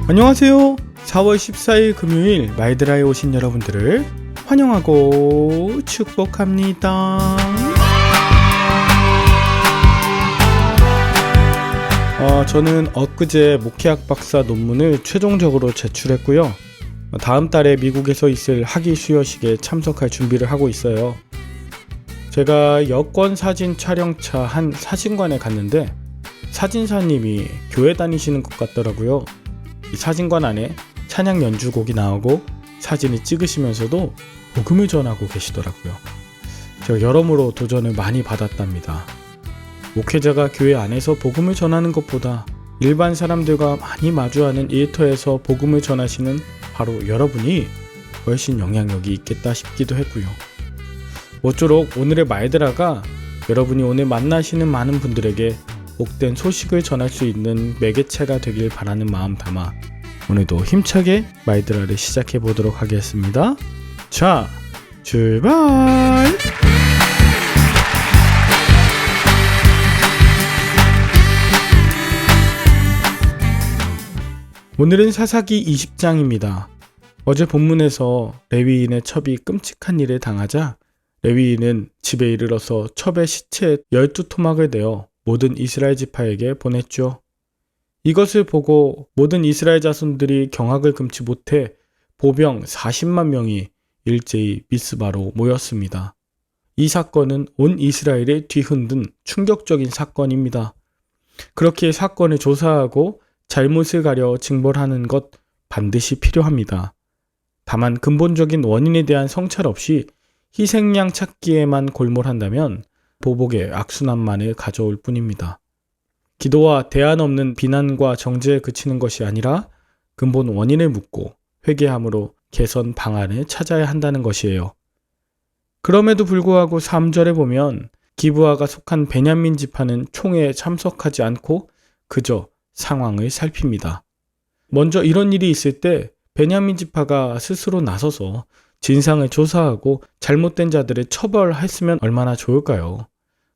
안녕하세요. 4월 14일 금요일 마이드라에 오신 여러분들을 환영하고 축복합니다. 저는 엊그제 목회학 박사 논문을 최종적으로 제출했고요. 다음 달에 미국에서 있을 학위 수여식에 참석할 준비를 하고 있어요. 제가 여권 사진 촬영차 한 사진관에 갔는데 사진사님이 교회 다니시는 것 같더라고요. 이 사진관 안에 찬양 연주곡이 나오고 사진을 찍으시면서도 복음을 전하고 계시더라고요. 제가 여러모로 도전을 많이 받았답니다. 목회자가 교회 안에서 복음을 전하는 것보다 일반 사람들과 많이 마주하는 일터에서 복음을 전하시는 바로 여러분이 훨씬 영향력이 있겠다 싶기도 했고요. 모쪼록 오늘의 마이드라가 여러분이 오늘 만나시는 많은 분들에게 복된 소식을 전할 수 있는 매개체가 되길 바라는 마음 담아 오늘도 힘차게 마이드라를 시작해 보도록 하겠습니다. 자, 출발! 오늘은 사사기 20장입니다. 어제 본문에서 레위인의 첩이 끔찍한 일을 당하자 레위인은 집에 이르러서 첩의 시체에 12토막을 내어 모든 이스라엘 지파에게 보냈죠. 이것을 보고 모든 이스라엘 자손들이 경악을 금치 못해 보병 40만 명이 일제히 미스바로 모였습니다. 이 사건은 온 이스라엘을 뒤흔든 충격적인 사건입니다. 그렇게 사건을 조사하고 잘못을 가려 징벌하는 것 반드시 필요합니다. 다만 근본적인 원인에 대한 성찰 없이 희생양 찾기에만 골몰한다면 보복의 악순환만을 가져올 뿐입니다. 기도와 대안 없는 비난과 정죄에 그치는 것이 아니라 근본 원인을 묻고 회개함으로 개선 방안을 찾아야 한다는 것이에요. 그럼에도 불구하고 3절에 보면 기브아가 속한 베냐민 지파는 총회에 참석하지 않고 그저 상황을 살핍니다. 먼저 이런 일이 있을 때 베냐민 지파가 스스로 나서서 진상을 조사하고 잘못된 자들을 처벌했으면 얼마나 좋을까요?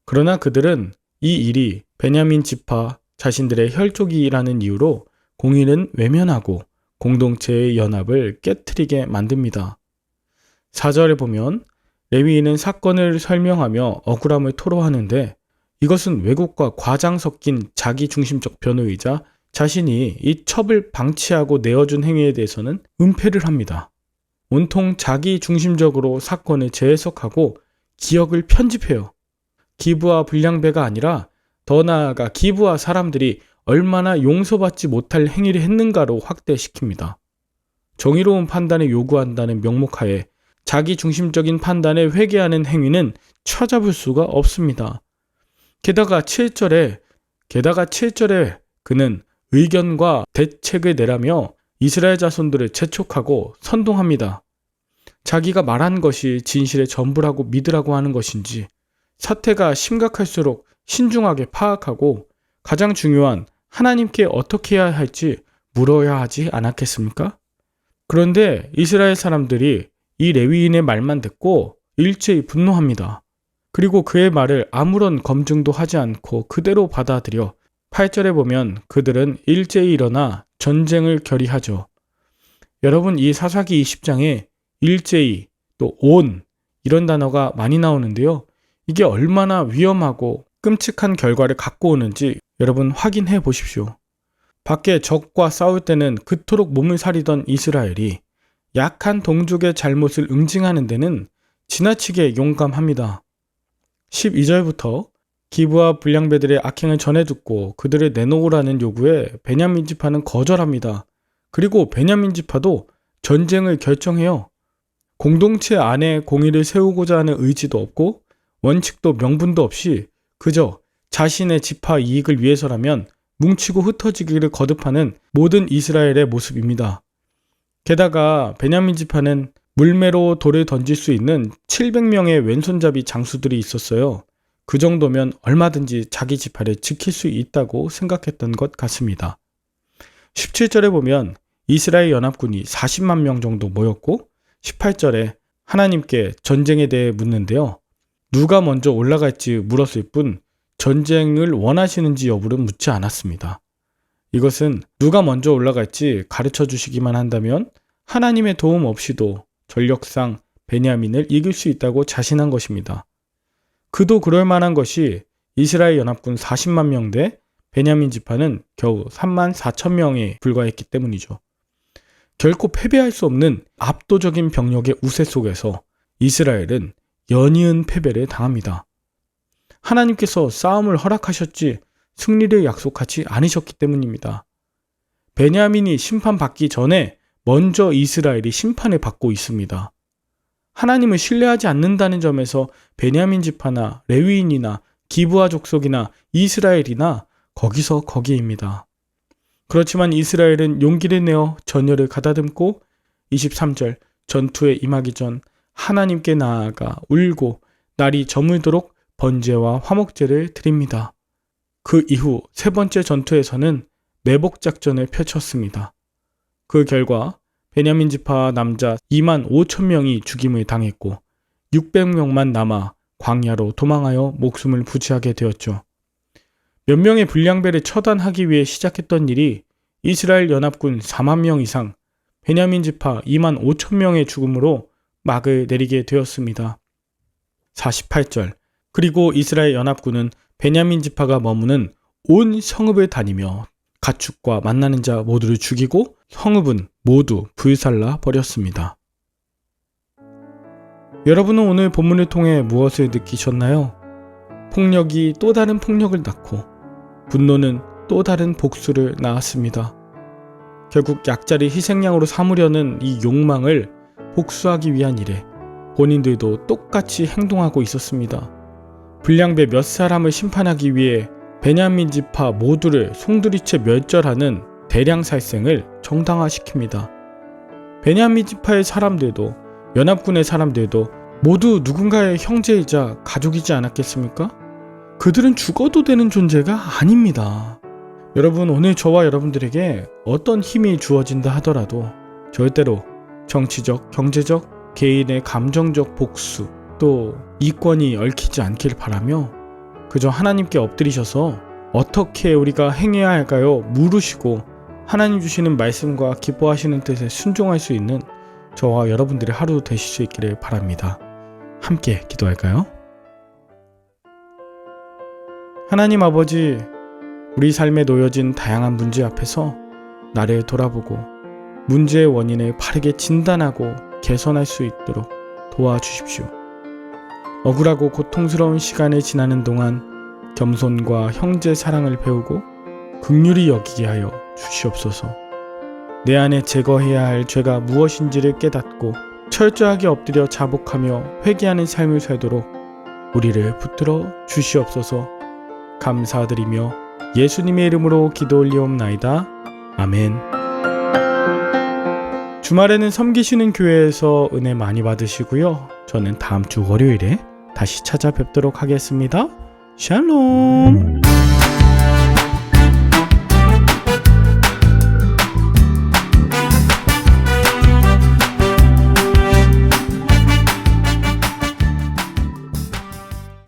그러나 그들은 이 일이 베냐민 지파 자신들의 혈족이라는 이유로 공의는 외면하고 공동체의 연합을 깨트리게 만듭니다. 4절에 보면 레위인은 사건을 설명하며 억울함을 토로하는데 이것은 왜곡과 과장 섞인 자기중심적 변호이자 자신이 이 첩을 방치하고 내어준 행위에 대해서는 은폐를 합니다. 온통 자기중심적으로 사건을 재해석하고 기억을 편집해요. 기브아 불량배가 아니라 더 나아가 기브아 사람들이 얼마나 용서받지 못할 행위를 했는가로 확대시킵니다. 정의로운 판단을 요구한다는 명목하에 자기중심적인 판단에 회개하는 행위는 찾아볼 수가 없습니다. 게다가 7절에 그는 의견과 대책을 내라며 이스라엘 자손들을 재촉하고 선동합니다. 자기가 말한 것이 진실의 전부라고 믿으라고 하는 것인지 사태가 심각할수록 신중하게 파악하고 가장 중요한 하나님께 어떻게 해야 할지 물어야 하지 않았겠습니까? 그런데 이스라엘 사람들이 이 레위인의 말만 듣고 일제히 분노합니다. 그리고 그의 말을 아무런 검증도 하지 않고 그대로 받아들여 8절에 보면 그들은 일제히 일어나 전쟁을 결의하죠. 여러분, 이 사사기 20장에 일제히 또 온 이런 단어가 많이 나오는데요. 이게 얼마나 위험하고 끔찍한 결과를 갖고 오는지 여러분 확인해 보십시오. 밖에 적과 싸울 때는 그토록 몸을 사리던 이스라엘이 약한 동족의 잘못을 응징하는 데는 지나치게 용감합니다. 12절부터 기브아 불량배들의 악행을 전해 듣고 그들을 내놓으라는 요구에 베냐민 지파는 거절합니다. 그리고 베냐민 지파도 전쟁을 결정해요. 공동체 안에 공의를 세우고자 하는 의지도 없고 원칙도 명분도 없이 그저 자신의 지파 이익을 위해서라면 뭉치고 흩어지기를 거듭하는 모든 이스라엘의 모습입니다. 게다가 베냐민 지파는 물매로 돌을 던질 수 있는 700명의 왼손잡이 장수들이 있었어요. 그 정도면 얼마든지 자기 지파를 지킬 수 있다고 생각했던 것 같습니다. 17절에 보면 이스라엘 연합군이 40만 명 정도 모였고 18절에 하나님께 전쟁에 대해 묻는데요. 누가 먼저 올라갈지 물었을 뿐 전쟁을 원하시는지 여부를 묻지 않았습니다. 이것은 누가 먼저 올라갈지 가르쳐 주시기만 한다면 하나님의 도움 없이도 전력상 베냐민을 이길 수 있다고 자신한 것입니다. 그도 그럴 만한 것이 이스라엘 연합군 40만 명 대 베냐민 지파는 겨우 3만 4천 명에 불과했기 때문이죠. 결코 패배할 수 없는 압도적인 병력의 우세 속에서 이스라엘은 연이은 패배를 당합니다. 하나님께서 싸움을 허락하셨지 승리를 약속하지 않으셨기 때문입니다. 베냐민이 심판받기 전에 먼저 이스라엘이 심판을 받고 있습니다. 하나님을 신뢰하지 않는다는 점에서 베냐민 지파나 레위인이나 기브아 족속이나 이스라엘이나 거기서 거기입니다. 그렇지만 이스라엘은 용기를 내어 전열을 가다듬고 23절 전투에 임하기 전 하나님께 나아가 울고 날이 저물도록 번제와 화목제를 드립니다. 그 이후 세 번째 전투에서는 내복 작전을 펼쳤습니다. 그 결과 베냐민 지파 남자 2만 5천 명이 죽임을 당했고 600명만 남아 광야로 도망하여 목숨을 부지하게 되었죠. 몇 명의 불량배를 처단하기 위해 시작했던 일이 이스라엘 연합군 4만 명 이상, 베냐민 지파 2만 5천 명의 죽음으로 막을 내리게 되었습니다. 48절 그리고 이스라엘 연합군은 베냐민 지파가 머무는 온 성읍을 다니며 가축과 만나는 자 모두를 죽이고 성읍은 모두 불살라 버렸습니다. 여러분은 오늘 본문을 통해 무엇을 느끼셨나요? 폭력이 또 다른 폭력을 낳고 분노는 또 다른 복수를 낳았습니다. 결국 약자를 희생양으로 삼으려는 이 욕망을 복수하기 위한 일에 본인들도 똑같이 행동하고 있었습니다. 불량배 몇 사람을 심판하기 위해 베냐민 지파 모두를 송두리째 멸절하는 대량 살생을 정당화시킵니다. 베냐민 지파의 사람들도 연합군의 사람들도 모두 누군가의 형제이자 가족이지 않았겠습니까? 그들은 죽어도 되는 존재가 아닙니다. 여러분, 오늘 저와 여러분들에게 어떤 힘이 주어진다 하더라도 절대로 정치적, 경제적, 개인의 감정적 복수 또 이권이 얽히지 않길 바라며 그저 하나님께 엎드리셔서 어떻게 우리가 행해야 할까요? 물으시고 하나님 주시는 말씀과 기뻐하시는 뜻에 순종할 수 있는 저와 여러분들의 하루 되실 수 있기를 바랍니다. 함께 기도할까요? 하나님 아버지, 우리 삶에 놓여진 다양한 문제 앞에서 나를 돌아보고 문제의 원인을 바르게 진단하고 개선할 수 있도록 도와주십시오. 억울하고 고통스러운 시간을 지나는 동안 겸손과 형제 사랑을 배우고 긍휼히 여기게 하여 주시옵소서. 내 안에 제거해야 할 죄가 무엇인지를 깨닫고 철저하게 엎드려 자복하며 회개하는 삶을 살도록 우리를 붙들어 주시옵소서. 감사드리며 예수님의 이름으로 기도 올리옵나이다. 아멘. 주말에는 섬기시는 교회에서 은혜 많이 받으시고요. 저는 다음 주 월요일에 다시 찾아뵙도록 하겠습니다. 샬롬.